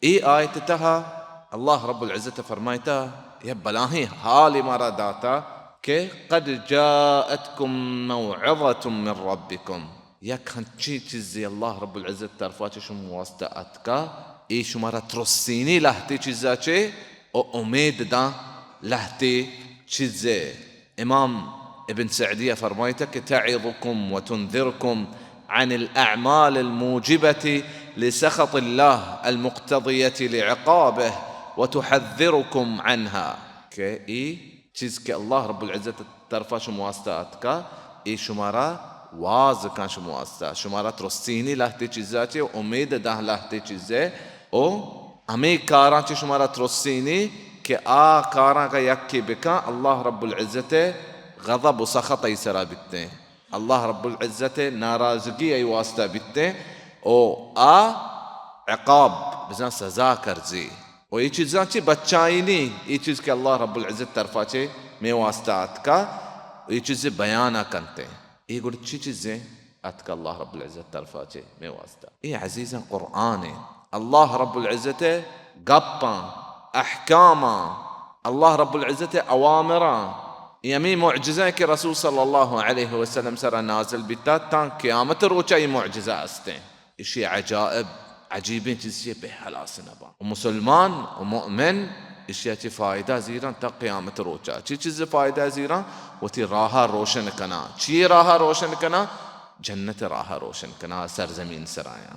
آيتها الله رب العزة فرمايتا يبلاهي حالي مرا داتا كي قد جاءتكم موعظة من ربكم يك هنچی چیزی الله رب العزة طرفاتي شما واسطه اتكا شما را ترسيني لهتي چیزا چه او امید دا لهتي چیزه. امام ابن سعدية فرمايتا كي تعظكم وتنذركم عن الأعمال الموجبة لسخط الله المقتضية لعقابه وتحذركم عنها كي چیز که الله رب العزت طرفا شما واسطه کا شما را واز کن شما واسطه شما را ترسینی لحظه چیزاتی و امید ده لحظه چیزه و همه کاران چی شما را ترسینی که کاران کا یکی بکن الله رب العزت غضب و سخط ای سرا بیتنے الله رب العزت ناراضگی ای واسطه بیتنے و عقاب بزن سزا کرزی و یہ چیزاں چی بچائی نہیں یہ چیز کہ اللہ رب العزت طرفا چے میں واسطہ اتکا یہ چیزیں بیانہ کنتے یہ گوڑ چی چیزیں اتکا اللہ رب العزت طرفا چے میں واسطہ یہ عزیزاں قرآن اللہ رب العزت گپاں احکاماں اللہ رب العزت اوامراں یمی معجزہ کہ رسول صلی اللہ علیہ وسلم سر نازل بیتا تاں قیامت روچا یہ معجزہ استے اسی عجائب عجیبیں چیزیں پہ حلاس نبا مسلمان و مؤمن اشیاء چی فائدہ زیران تا قیامت روچا چی چیز فائدہ زیران وہ تی راہا روشن کنا چی راہا روشن کنا جنت راہا روشن کنا سرزمین سرایاں